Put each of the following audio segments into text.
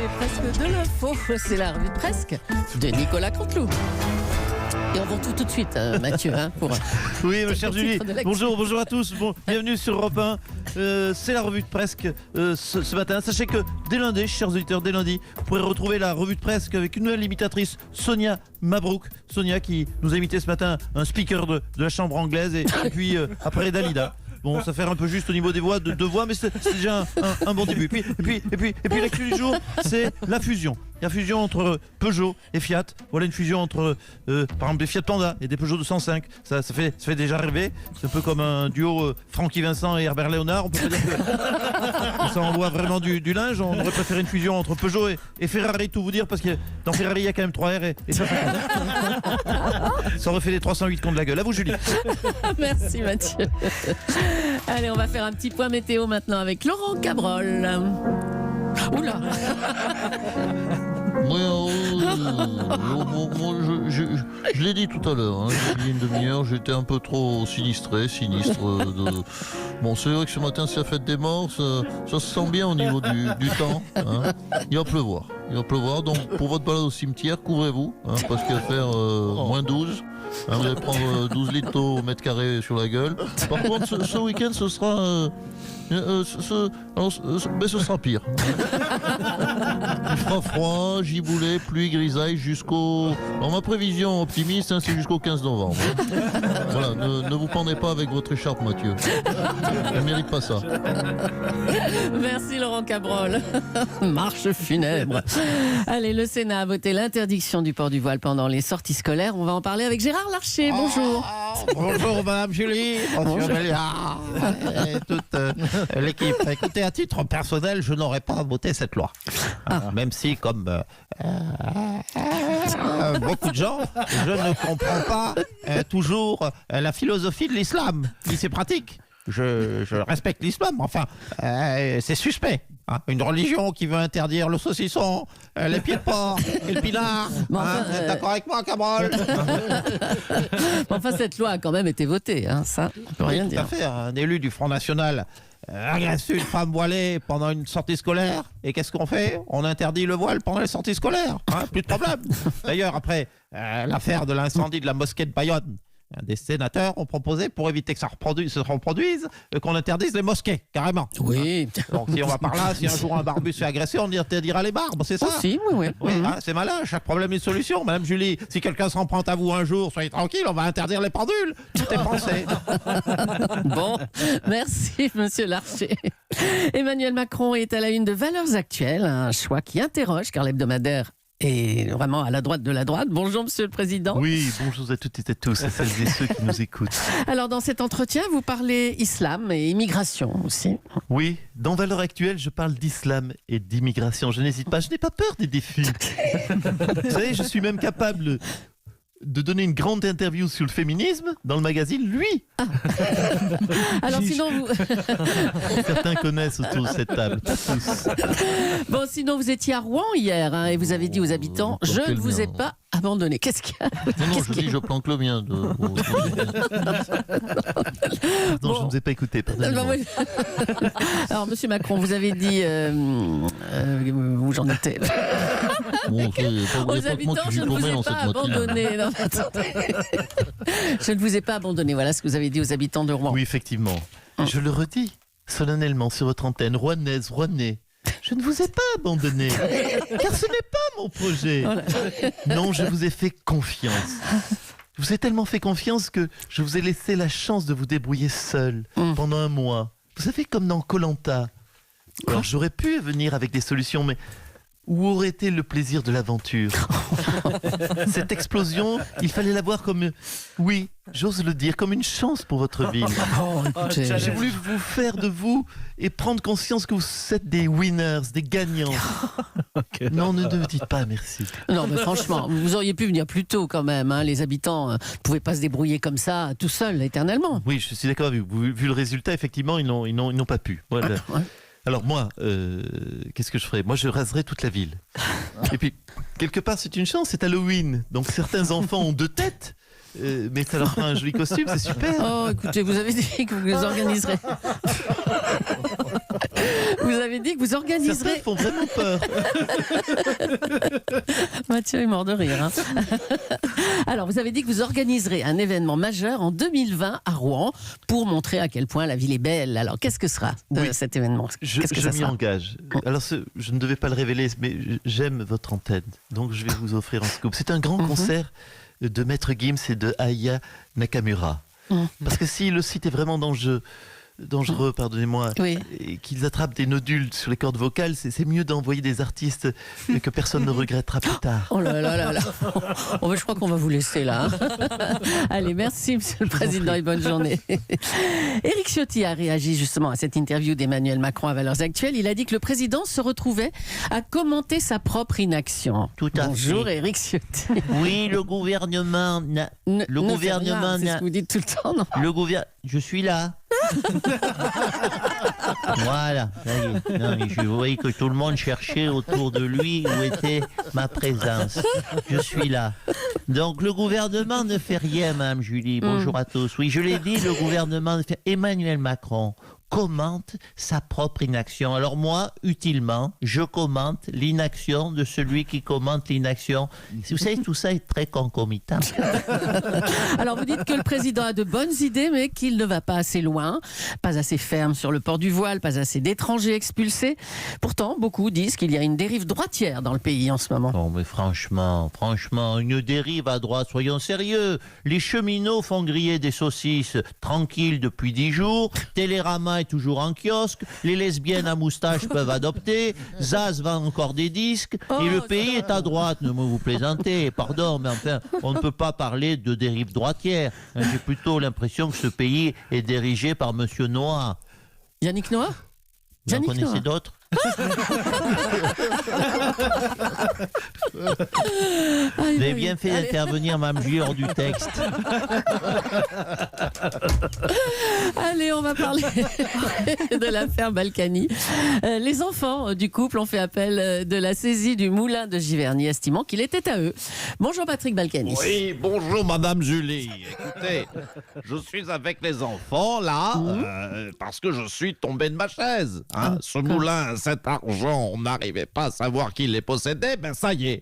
presque de l'info. C'est la revue de presque de Nicolas Canteloup. Et on va tout de suite, Mathieu, pour... Oui, ma chère Julie. Bonjour à tous. Bon, bienvenue sur Europe 1. C'est la revue de presque ce matin. Sachez que dès lundi, chers auditeurs, dès lundi, vous pourrez retrouver la revue de presque avec une nouvelle imitatrice, Sonia Mabrouk. Sonia qui nous a imité ce matin un speaker de la chambre anglaise et puis après Dalida. Bon, ça fait un peu juste au niveau des voix, de deux voix, mais c'est déjà un bon début. Et puis l'actu du jour, c'est la fusion. La fusion entre Peugeot et Fiat. Voilà une fusion entre, par exemple, des Fiat Panda et des Peugeot 205. Ça fait déjà rêver. C'est un peu comme un duo Francky Vincent et Herbert Léonard. On peut pas dire que ça envoie vraiment du linge. On aurait préféré une fusion entre Peugeot et Ferrari, tout vous dire, parce que dans Ferrari, il y a quand même 3 R et ça fait ça aurait fait des 308 contre la gueule. À vous, Julie. Merci, Mathieu. Allez, on va faire un petit point météo maintenant avec Laurent Cabrol. Oula. Je l'ai dit tout à l'heure, hein, j'ai dit une demi-heure, j'étais un peu trop sinistre. Bon, c'est vrai que ce matin c'est la fête des morts, ça se sent bien au niveau du temps. Hein. Il va pleuvoir, donc pour votre balade au cimetière, couvrez-vous, hein, parce qu'il va faire moins 12. Hein, vous allez prendre 12 litres au mètre carré sur la gueule. Par contre, ce week-end, ce sera... ce sera pire. Il fera froid, giboulée, pluie, grisaille jusqu'au... Alors ma prévision optimiste, hein, c'est jusqu'au 15 novembre. Voilà, ne vous pendez pas avec votre écharpe, Mathieu. Elle ne mérite pas ça. Merci Laurent Cabrol. Marche funèbre. Allez, le Sénat a voté l'interdiction du port du voile pendant les sorties scolaires. On va en parler avec Gérard Larcher. Bonjour. Bonjour Madame Julie. Bonjour Béliard. Et toute l'équipe. Écoutez, à titre personnel, je n'aurais pas voté cette loi. Même si, comme beaucoup de gens, je ne comprends pas toujours la philosophie de l'islam, qui c'est pratique. Je respecte l'islam, enfin, c'est suspect. Hein, une religion qui veut interdire le saucisson, les pieds de porc et le pinard. Vous êtes d'accord avec moi, Cabrol? Enfin, cette loi a quand même été votée, hein, ça, on peut rien dire. Tout à fait, un élu du Front National agresse une femme voilée pendant une sortie scolaire. Et qu'est-ce qu'on fait? On interdit le voile pendant les sorties scolaires. Hein, plus de problème. D'ailleurs, après l'affaire de l'incendie de la mosquée de Bayonne, des sénateurs ont proposé, pour éviter que ça se reproduise, qu'on interdise les mosquées, carrément. Oui. Donc si on va par là, si un jour un barbu se fait agresser, on interdira les barbes, c'est ça? Aussi, oui. Hein, c'est malin, chaque problème est une solution. Madame Julie, si quelqu'un s'en prend à vous un jour, soyez tranquille, on va interdire les pendules. Tout est pensé. Bon, merci Monsieur Larcher. Emmanuel Macron est à la une de Valeurs Actuelles, un choix qui interroge, car l'hebdomadaire est vraiment à la droite de la droite. Bonjour Monsieur le Président. Oui, bonjour à toutes et à tous, à celles et ceux qui nous écoutent. Alors dans cet entretien, vous parlez islam et immigration aussi. Oui, dans Valeurs Actuelles, je parle d'islam et d'immigration. Je n'hésite pas, je n'ai pas peur des défis. Vous savez, je suis même capable de donner une grande interview sur le féminisme dans le magazine Lui. Ah. Alors sinon vous... Certains connaissent autour de cette table, pas tous. Bon, sinon vous étiez à Rouen hier, hein, et vous avez dit aux habitants, je ne vous ai pas abandonné. Qu'est-ce qu'il y a? Non, je dis, je planque le mien. Non, je ne vous ai pas écouté, pardonnez-moi. Alors, Monsieur Macron, vous avez dit où j'en étais. Bon, aux habitants, je ne vous ai pas abandonné. Non, je ne vous ai pas abandonné. Voilà ce que vous avez dit aux habitants de Rouen. Oui, effectivement. Je le redis solennellement sur votre antenne, Rouennaise, Rouennais. Je ne vous ai pas abandonné, car ce n'est pas mon projet. Voilà. Non, je vous ai fait confiance. Je vous ai tellement fait confiance que je vous ai laissé la chance de vous débrouiller seul pendant un mois. Vous savez, comme dans Koh-Lanta. Alors, j'aurais pu venir avec des solutions, mais où aurait été le plaisir de l'aventure? Cette explosion, il fallait la voir comme, oui, j'ose le dire, comme une chance pour votre ville. J'ai voulu vous faire de vous et prendre conscience que vous êtes des winners, des gagnants. Non, ne me dites pas merci. Non, mais franchement, vous auriez pu venir plus tôt quand même. Hein. Les habitants ne pouvaient pas se débrouiller comme ça, tout seuls, éternellement. Oui, je suis d'accord avec vous. Vu le résultat, effectivement, ils n'ont pas pu. Voilà. Ouais. Alors moi, qu'est-ce que je ferais? Moi, je raserais toute la ville. Et puis, quelque part, c'est une chance, c'est Halloween. Donc, certains enfants ont 2 têtes. Mais ça leur fera un joli costume, c'est super. Oh, écoutez, vous avez dit que vous les organiserez. Vous avez avez dit que vous Certains organiserez... font vraiment peur. Mathieu est mort de rire. Hein. Alors, vous avez dit que vous organiserez un événement majeur en 2020 à Rouen pour montrer à quel point la ville est belle. Alors, qu'est-ce que sera cet événement? Je ça m'y sera engage. Alors, je ne devais pas le révéler, mais j'aime votre antenne. Donc, je vais vous offrir un scoop. C'est un grand concert de Maître Gims et de Aya Nakamura. Parce que si le site est vraiment dangereux, pardonnez-moi, et qu'ils attrapent des nodules sur les cordes vocales, c'est mieux d'envoyer des artistes que personne ne regrettera plus tard. Oh là là là là. Oh, je crois qu'on va vous laisser là. Allez, merci Monsieur le Président et bonne journée. Éric Ciotti a réagi justement à cette interview d'Emmanuel Macron à Valeurs Actuelles. Il a dit que le Président se retrouvait à commenter sa propre inaction. Tout à fait. Bonjour Éric Ciotti. Oui, le gouvernement... C'est ce que vous dites tout le temps, non? Je suis là. Voilà. Non, mais je voyais que tout le monde cherchait autour de lui où était ma présence. Je suis là. Donc le gouvernement ne fait rien, Mme Julie. Bonjour à tous. Oui, je l'ai dit, le gouvernement ne fait... Emmanuel Macron commente sa propre inaction. Alors moi, utilement, je commente l'inaction de celui qui commente l'inaction. Vous savez, tout ça est très concomitant. Alors vous dites que le président a de bonnes idées, mais qu'il ne va pas assez loin, pas assez ferme sur le port du voile, pas assez d'étrangers expulsés. Pourtant, beaucoup disent qu'il y a une dérive droitière dans le pays en ce moment. Non, mais franchement, une dérive à droite, soyons sérieux. Les cheminots font griller des saucisses tranquilles depuis 10 jours. Télérama est toujours en kiosque. Les lesbiennes à moustache peuvent adopter. Zaz vend encore des disques. Et le pays est à droite. Ne me vous plaisantez. Pardon, mais enfin, on ne peut pas parler de dérive droitière. J'ai plutôt l'impression que ce pays est dirigé par Monsieur Noah. Yannick Noah? Vous en connaissez d'autres? Vous avez bien fait d'intervenir, Mme Julie, hors du texte. Allez, on va parler de l'affaire Balkany. Les enfants du couple ont fait appel de la saisie du moulin de Giverny, estimant qu'il était à eux. Bonjour Patrick Balkany. Oui, bonjour Madame Julie. Écoutez, je suis avec les enfants là, parce que je suis tombé de ma chaise. Ce moulin, cet argent, on n'arrivait pas à savoir qui les possédait. Ben ça y est,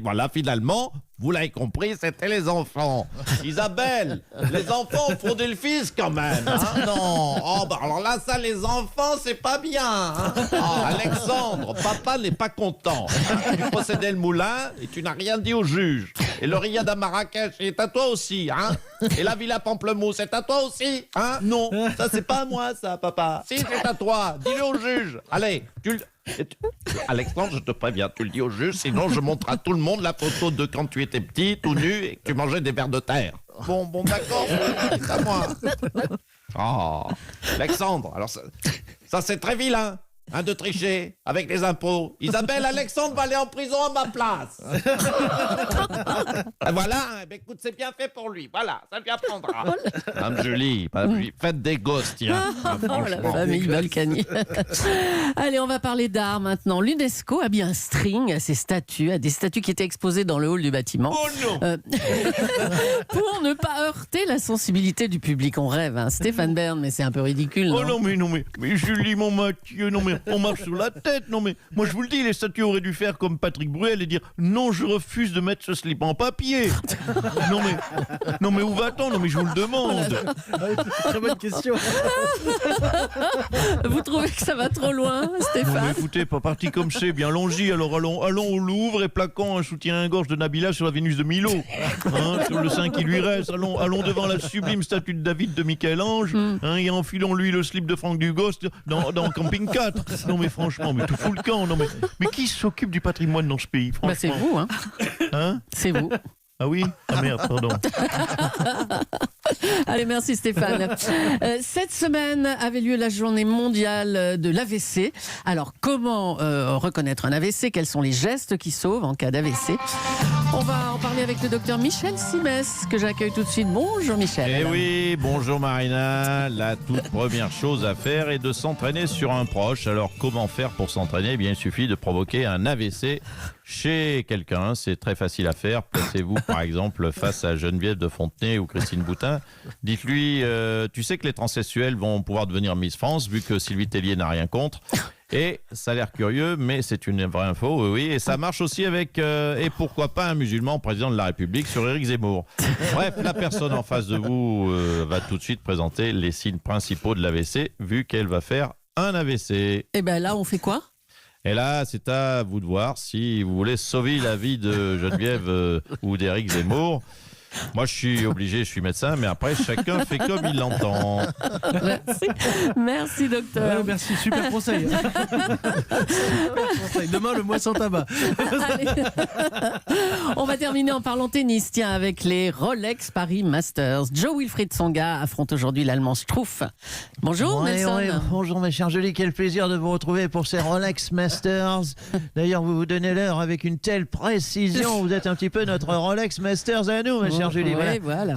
voilà, finalement, vous l'avez compris, c'était les enfants. Isabelle, les enfants ont fraudé le fisc quand même. Non, alors là, ça, les enfants, c'est pas bien. Alexandre, papa n'est pas content. Tu possédais le moulin et tu n'as rien dit au juge. Et le riad à Marrakech est à toi aussi, Et la villa Pamplemousse, c'est à toi aussi, Non, ça c'est pas à moi, ça, papa. Si, c'est à toi. Dis-le au juge. Allez, Alexandre, je te préviens, tu le dis au juge, sinon je montre à tout le monde la photo de quand tu étais petit, tout nu, et que tu mangeais des vers de terre. Bon, d'accord, c'est à moi. Alexandre, alors ça c'est très vilain. De tricher avec les impôts. Isabelle, Alexandre va aller en prison à ma place. Voilà, écoute, c'est bien fait pour lui. Voilà, ça lui apprendra. Madame Julie, faites des gosses, tiens. La famille Balkany. Allez, on va parler d'art maintenant. L'UNESCO a mis un string à des statues qui étaient exposées dans le hall du bâtiment. Oh non. Pour ne pas heurter la sensibilité du public. On rêve, Stéphane Bern, mais c'est un peu ridicule. Oh non, mais Julie, mon Mathieu, non mais on marche sur la tête, non mais moi je vous le dis, les statues auraient dû faire comme Patrick Bruel et dire non, je refuse de mettre ce slip en papier. Non mais où va-t-on? Non mais je vous le demande. Très bonne question. Vous trouvez que ça va trop loin, Stéphane? Non mais écoutez, pas parti comme c'est, bien allons-y, alors allons au Louvre et plaquons un soutien-gorge de Nabila sur la Vénus de Milo, sur le sein qui lui reste, allons devant la sublime statue de David de Michel-Ange, et enfilons-lui le slip de Franck Dugos dans Camping 4. Non mais franchement, mais tout fout le camp. Non mais qui s'occupe du patrimoine dans ce pays, franchement? C'est vous, C'est vous. Ah oui? Ah merde, pardon. Allez, merci Stéphane. Cette semaine avait lieu la journée mondiale de l'AVC. Alors, comment reconnaître un AVC? Quels sont les gestes qui sauvent en cas d'AVC? On va en parler avec le docteur Michel Simès, que j'accueille tout de suite. Bonjour Michel. Eh oui, bonjour Marina. La toute première chose à faire est de s'entraîner sur un proche. Alors, comment faire pour s'entraîner? Eh bien, il suffit de provoquer un AVC chez quelqu'un. C'est très facile à faire. Placez-vous par exemple face à Geneviève de Fontenay ou Christine Boutin. Dites-lui, tu sais que les transsexuels vont pouvoir devenir Miss France vu que Sylvie Tellier n'a rien contre. Et ça a l'air curieux, mais c'est une vraie info, oui. Et ça marche aussi avec, et pourquoi pas, un musulman président de la République sur Éric Zemmour. Bref, la personne en face de vous va tout de suite présenter les signes principaux de l'AVC, vu qu'elle va faire un AVC. Et bien là, on fait quoi? Et là, c'est à vous de voir si vous voulez sauver la vie de Geneviève ou d'Éric Zemmour. Moi, je suis obligé, je suis médecin, mais après, chacun fait comme il l'entend. Merci docteur. Merci, super conseil. Demain, le mois sans tabac. Allez. On va terminer en parlant tennis, tiens, avec les Rolex Paris Masters. Jo-Wilfried Tsonga affronte aujourd'hui l'Allemand Struff. Bonjour Nelson. Bonjour mes chers Julie, quel plaisir de vous retrouver pour ces Rolex Masters. D'ailleurs, vous vous donnez l'heure avec une telle précision. Vous êtes un petit peu notre Rolex Masters à nous, mes chers Julie. Voilà.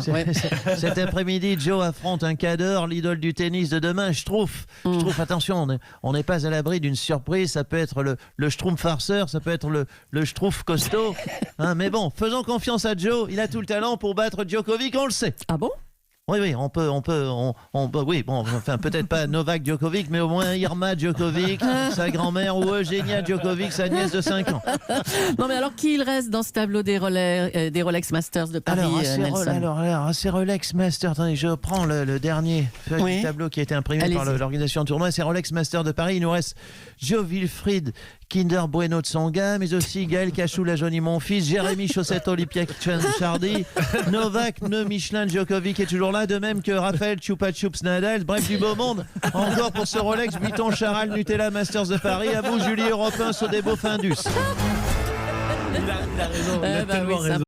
Cet après-midi, Joe affronte un cadre, l'idole du tennis de demain, Struff. Struff, attention, on n'est pas à l'abri d'une surprise. Ça peut être le Struff farceur, ça peut être le Struff costaud. Hein, mais bon, faisons confiance à Joe. Il a tout le talent pour battre Djokovic, on le sait. Ah bon? Oui, on peut, oui, bon, enfin, peut-être pas Novak Djokovic, mais au moins Irma Djokovic, sa grand-mère, ou Eugenia Djokovic, sa nièce de 5 ans. Non, mais alors, qui il reste dans ce tableau des Rolex Masters de Paris, Nelson? Alors, c'est Rolex Masters. Attendez, je prends le dernier feuille du tableau qui a été imprimé par l'organisation de tournoi. C'est Rolex Masters de Paris. Il nous reste Jo-Wilfried Kinder Bueno de Tsonga, mais aussi Gaël Cachou, la Johnny Monfils, Jérémy Chaussette Olympia Chardy, Novak Ne Michelin Djokovic est toujours là, de même que Raphaël Chupa Chups Nadal. Bref, du beau monde. Encore pour ce Rolex Vuitton Charal Nutella Masters de Paris. À vous, Julie Europe 1, Sodebo Findus. Il a raison, il a tellement raison.